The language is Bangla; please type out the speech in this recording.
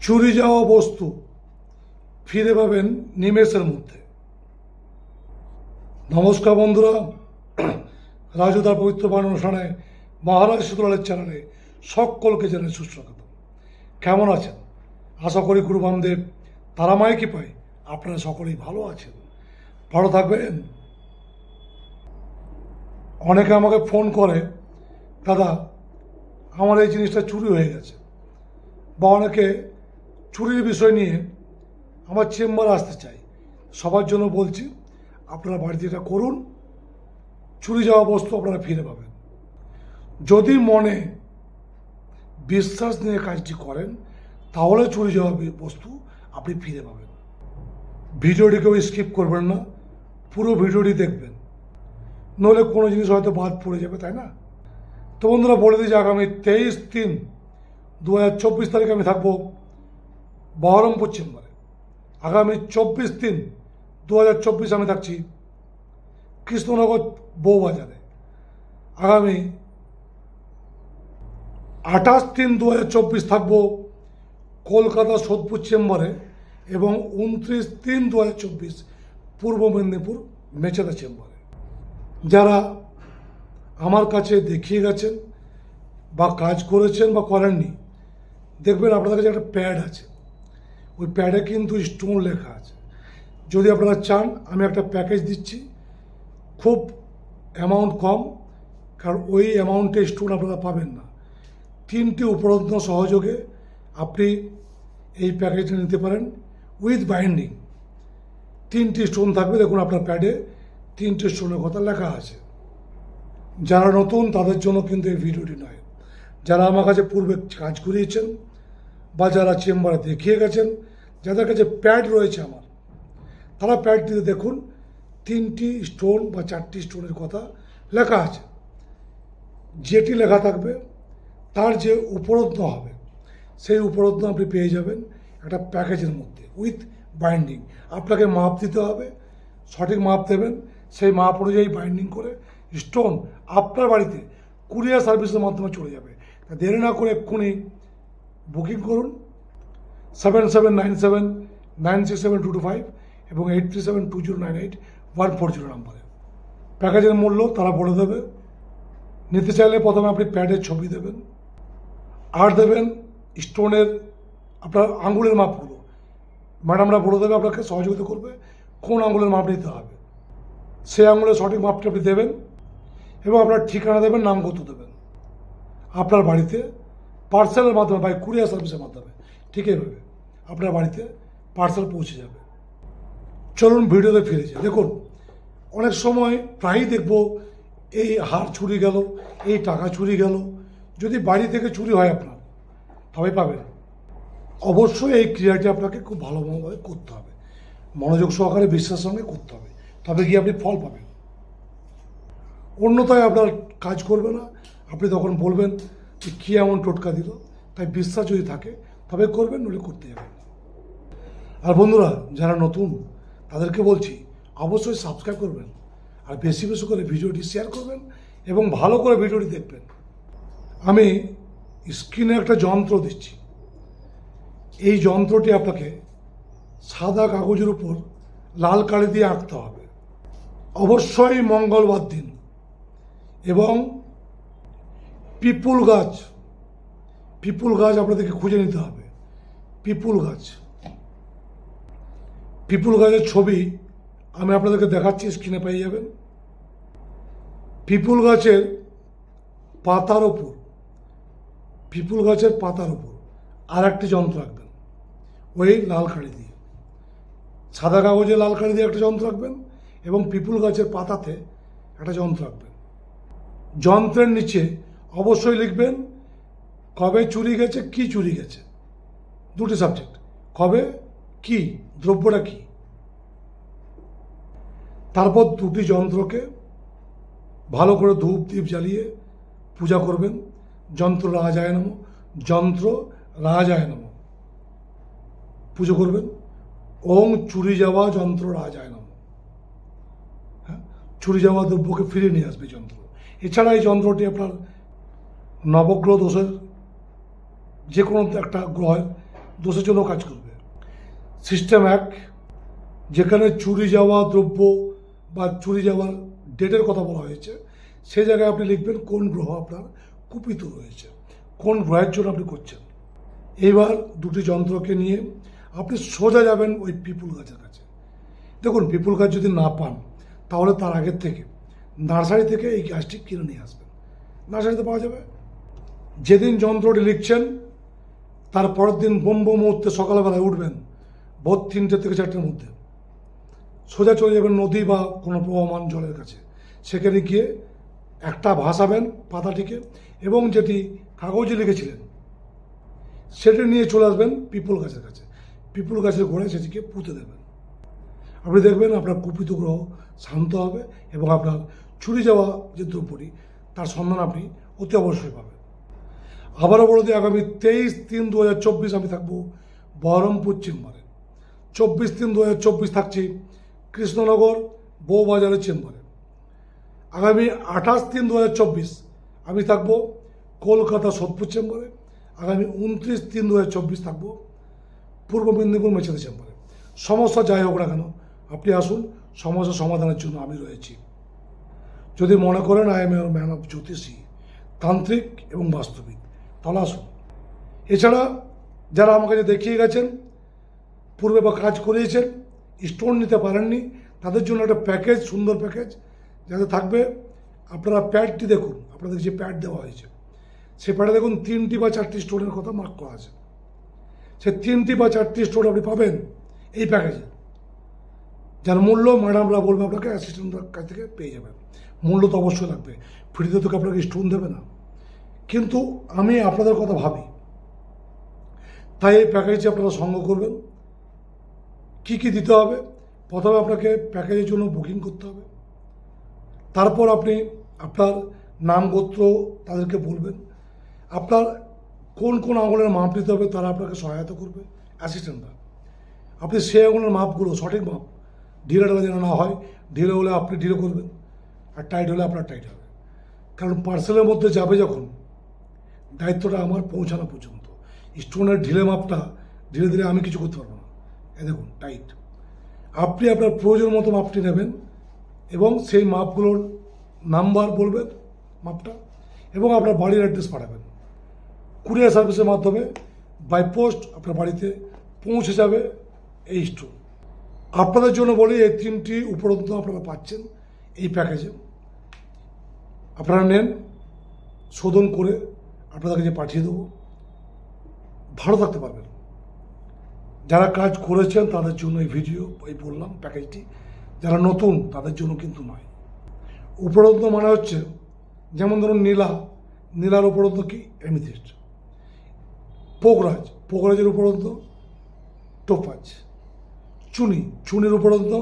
চুরি যাওয়া বস্তু ফিরে পাবেন নিমেষের মধ্যে। নমস্কার বন্ধুরা, রাজু তার পবিত্র বাণ অনুষ্ঠানে মহারাজ শীতলালের চ্যানেলে সকলকে জানাই সুস্বাগত। কেমন আছেন? আশা করি গুরু বামদেব তারামায় কি পাই আপনারা সকলেই ভালো আছেন, ভালো থাকবেন। অনেকে আমাকে ফোন করে, দাদা আমার এই জিনিসটা চুরি হয়ে গেছে, বা অনেকে চুরির বিষয় নিয়ে আমার চেম্বারে আসতে চাই। সবার জন্য বলছি, আপনারা বাড়িতে এটা করুন, চুরি যাওয়া বস্তু আপনারা ফিরে পাবেন। যদি মনে বিশ্বাস নিয়ে কাজটি করেন তাহলে চুরি যাওয়া বস্তু আপনি ফিরে পাবেন। ভিডিওটি কেউ স্কিপ করবেন না, পুরো ভিডিওটি দেখবেন, নইলে কোনো জিনিস হয়তো বাদ পড়ে যাবে, তাই না? তো বন্ধুরা বলে দিই যে আগামী 23/3/2024 তারিখে আমি থাকবো বহরমপুর চেম্বারে। আগামী 24/3/2024 আমি থাকছি কৃষ্ণনগর বউবাজারে। আগামী 28/3/2024 থাকবো কলকাতা সোদপুর চেম্বারে, এবং 29/3/2024 পূর্ব মেদিনীপুর মেচেদা চেম্বারে। যারা আমার কাছে দেখিয়ে গেছেন বা কাজ করেছেন বা করেননি, দেখবেন আপনাদের কাছে একটা প্যাড আছে, ওই প্যাডে কিন্তু স্টোন লেখা আছে। যদি আপনারা চান আমি একটা প্যাকেজ দিচ্ছি, খুব অ্যামাউন্ট কম, কারণ ওই অ্যামাউন্টে স্টোন আপনারা পাবেন না। 3টি উপরত্ন সহযোগে আপনি এই প্যাকেজটা নিতে পারেন উইথ বাইন্ডিং। 3টি স্টোন থাকবে, দেখুন আপনার প্যাডে 3টে স্টোনের কথা লেখা আছে। যারা নতুন তাদের জন্য কিন্তু এই ভিডিওটি নয়। যারা আমার কাছে পূর্বে কাজ করিয়েছেন বা যারা চেম্বারে দেখিয়ে গেছেন, যাদের কাছে প্যাড রয়েছে আমার, তারা প্যাডটিতে দেখুন 3টি স্টোন বা 4টি স্টোনের কথা লেখা আছে। যেটি লেখা থাকবে তার যে উপরত্ন হবে সেই উপরত্ন আপনি পেয়ে যাবেন একটা প্যাকেজের মধ্যে উইথ বাইন্ডিং। আপনাকে মাপ দিতে হবে, সঠিক মাপ দেবেন, সেই মাপ অনুযায়ী বাইন্ডিং করে স্টোন আপনার বাড়িতে কুরিয়ার সার্ভিসের মাধ্যমে চলে যাবে। তা দেরি না করে এক্ষুনি বুকিং করুন 7797967225 এবং 8372098140 নাম্বারে। প্যাকেজের মূল্য তারা বলে দেবে। নিতে চাইলে প্রথমে আপনি প্যাডের ছবি দেবেন, আর দেবেন স্টোনের আপনার আঙুলের মাপগুলো। ম্যাডামরা বলে দেবে, আপনাকে সহযোগিতা করবে কোন আঙুলের মাপ নিতে হবে। সেই আঙুলের সঠিক মাপটা আপনি দেবেন এবং আপনার ঠিকানা দেবেন, নাম গোত্র দেবেন। আপনার বাড়িতে পার্সেলের মাধ্যমে বা কুরিয়ার সার্ভিসের মাধ্যমে ঠিক এইভাবে আপনার বাড়িতে পার্সেল পৌঁছে যাবে। চলুন ভিডিওতে ফিরে যাই। দেখুন, অনেক সময় প্রায়ই দেখব এই হার চুরি গেল, এই টাকা চুরি গেল। যদি বাড়ি থেকে চুরি হয় আপনার, তবে পাবেন। অবশ্যই এই ক্রিয়াটি আপনাকে খুব ভালোভাবে করতে হবে, মনোযোগ সহকারে বিশ্বাসের সঙ্গে করতে হবে, তবে গিয়ে আপনি ফল পাবেন। অন্যথায় আপনার কাজ করবে না। আপনি তখন বলবেন যে কী এমন টোটকা দিল। তাই বিশ্বাস যদি থাকে তবে করবেন, নইলে করতে যাবেন না। আর বন্ধুরা যারা নতুন তাদেরকে বলছি, অবশ্যই সাবস্ক্রাইব করবেন, আর বেশি বেশি করে ভিডিওটি শেয়ার করবেন এবং ভালো করে ভিডিওটি দেখবেন। আমি স্ক্রিনে একটা যন্ত্র দিচ্ছি। এই যন্ত্রটি আপনাকে সাদা কাগজের উপর লাল কালি দিয়ে আঁকতে হবে, অবশ্যই মঙ্গলবার দিন। এবং পিপুল গাছ আপনাদেরকে খুঁজে নিতে হবে। পিপুল গাছের ছবি আমি আপনাদেরকে দেখাচ্ছি, স্ক্রিনে পেয়ে যাবেন। পিপুল গাছের পাতার ওপর আর একটি যন্ত্র রাখবেন, ওই লাল কালি দিয়ে। সাদা কাগজে লাল কালি দিয়ে একটা যন্ত্র রাখবেন এবং পিপুল গাছের পাতাতে একটা যন্ত্র রাখবেন। যন্ত্রের নিচে অবশ্যই লিখবেন কবে চুরি গেছে, কি চুরি গেছে। 2টি সাবজেক্ট, কবে, কি, দ্রব্যটা কি। তারপর 2টি যন্ত্রকে ভালো করে ধূপ দ্বীপ জ্বালিয়ে পূজা করবেন। যন্ত্র রাজায় নমঃ পুজো করবেন। ওং চুরি যাওয়া যন্ত্র রাজায় নমঃ। হ্যাঁ, চুরি যাওয়া দ্রব্যকে ফিরিয়ে নিয়ে আসবে যন্ত্র। এছাড়া এই যন্ত্রটি আপনার নবগ্রহ দোষের যে কোনো একটা গ্রহের দোষের জন্য কাজ করবে। সিস্টেম 1, যেখানে চুরি যাওয়া দ্রব্য বা চুরি যাওয়ার ডেটের কথা বলা হয়েছে, সে জায়গায় আপনি লিখবেন কোন গ্রহ আপনার কুপিত রয়েছে, কোন গ্রহের জন্য আপনি করছেন। এইবার দুটি যন্ত্রকে নিয়ে আপনি সোজা যাবেন ওই পিপুল গাছের কাছে। দেখুন, পিপুল গাছ যদি না পান তাহলে তার আগের থেকে নার্সারি থেকে এই গাছটি কিনে নিয়ে আসবেন, নার্সারিতে পাওয়া যাবে। যেদিন যন্ত্রটি লিখছেন তার পরের দিন ব্রহ্ম মুহূর্তে সকালবেলায় উঠবেন, ভোর 3টে থেকে 4টের মধ্যে সোজা চলে যাবেন নদী বা কোনো প্রবাহমান জলের কাছে। সেখানে গিয়ে একটা ভাসাবেন পাতাটিকে, এবং যেটি কাগজে লিখেছিলেন সেটি নিয়ে চলে আসবেন পিপুল গাছের কাছে। পিপুল গাছের গোড়ায় সেটিকে পুঁতে দেবেন। আপনি দেখবেন আপনার কুপিত গ্রহ শান্ত হবে এবং আপনার চুরি যাওয়া যে দ্রব্যটি তার সন্ধান আপনি অতি অবশ্যই পাবেন। আবারও বলে দিই, আগামী 23/3/2024 আমি থাকবো বহরমপুর চেম্বারে। 24/3/2024 থাকছি কৃষ্ণনগর বউবাজারের চেম্বারে। আগামী 28/3/2024 আমি থাকবো কলকাতা সোদপুর চেম্বারে। আগামী 29/3/2024 থাকবো পূর্ব মেদিনীপুর মেচেদা চেম্বারে। সমস্যা যাই হোক না কেন আপনি আসুন, সমস্যা সমাধানের জন্য আমি রয়েছি। যদি মনে করেন I M a man of জ্যোতিষী, তান্ত্রিক এবং বাস্তবিক, তাহলে আসুন। এছাড়া যারা আমার কাছে দেখিয়ে গেছেন পূর্বে বা কাজ করিয়েছেন, স্টোন নিতে পারেননি, তাদের জন্য একটা প্যাকেজ, সুন্দর প্যাকেজ যাতে থাকবে। আপনারা প্যাডটি দেখুন, আপনাদের যে প্যাড দেওয়া হয়েছে সে প্যাডে দেখুন 3টি বা 4টি স্টোনের কথা মার্ক করা আছে। সে 3টি বা 4টি স্টোন আপনি পাবেন এই প্যাকেজে, যার মূল্য ম্যাডামরা বলবে আপনাকে, অ্যাসিস্ট্যান্টদের কাছ থেকে পেয়ে যাবেন। মূল্য তো অবশ্যই লাগবে, ফ্রিতে তো আপনাকে স্টোন দেবে না। কিন্তু আমি আপনাদের কথা ভাবি, তাই এই প্যাকেজটি আপনারা সংগ্রহ করবেন। কি কি দিতে হবে? প্রথমে আপনাকে প্যাকেজের জন্য বুকিং করতে হবে। তারপর আপনি আপনার নাম গোত্র তাদেরকে বলবেন। আপনার কোন কোন আঙুলের মাপ নিতে হবে তারা আপনাকে সহায়তা করবে, অ্যাসিস্ট্যান্টরা। আপনি সেই আঙুলের মাপগুলো, সঠিক মাপ, ঢিলে ঢালা যেন না হয়। ঢিলে হলে আপনি ঢিলে করবেন, আর টাইট হলে আপনার টাইট হবে। কারণ পার্সেলের মধ্যে যাবে যখন, দায়িত্বটা আমার পৌঁছানো পর্যন্ত। স্টোনের ঢিলে মাপটা ধীরে ধীরে আমি কিছু করতে পারবো না। এ দেখুন টাইট। আপনি আপনার প্রয়োজন মতো মাপটি নেবেন এবং সেই মাপগুলোর নাম্বার বলবেন, মাপটা, এবং আপনার বাড়ির অ্যাড্রেস পাঠাবেন। কুরিয়ার সার্ভিসের মাধ্যমে বাই পোস্ট আপনার বাড়িতে পৌঁছে যাবে এই স্টোন। আপনাদের জন্য বলি, এই 3টি উপরন্তু আপনারা পাচ্ছেন এই প্যাকেজে। আপনারা নেন, শোধন করে আপনাদের কাছে পাঠিয়ে দেবো, ভালো থাকতে পারবেন। যারা কাজ করেছেন তাদের জন্য এই ভিডিও, এই বললাম প্যাকেজটি। যারা নতুন তাদের জন্য কিন্তু নয়। উপরন্ত মানে হচ্ছে, যেমন ধরুন নীলা, নীলার উপরন্ত কি? অ্যামিথিস্ট। পোগরাজ, পোগরাজের উপরন্ত টোপাজ। চুনি, চুনির উপরন্ত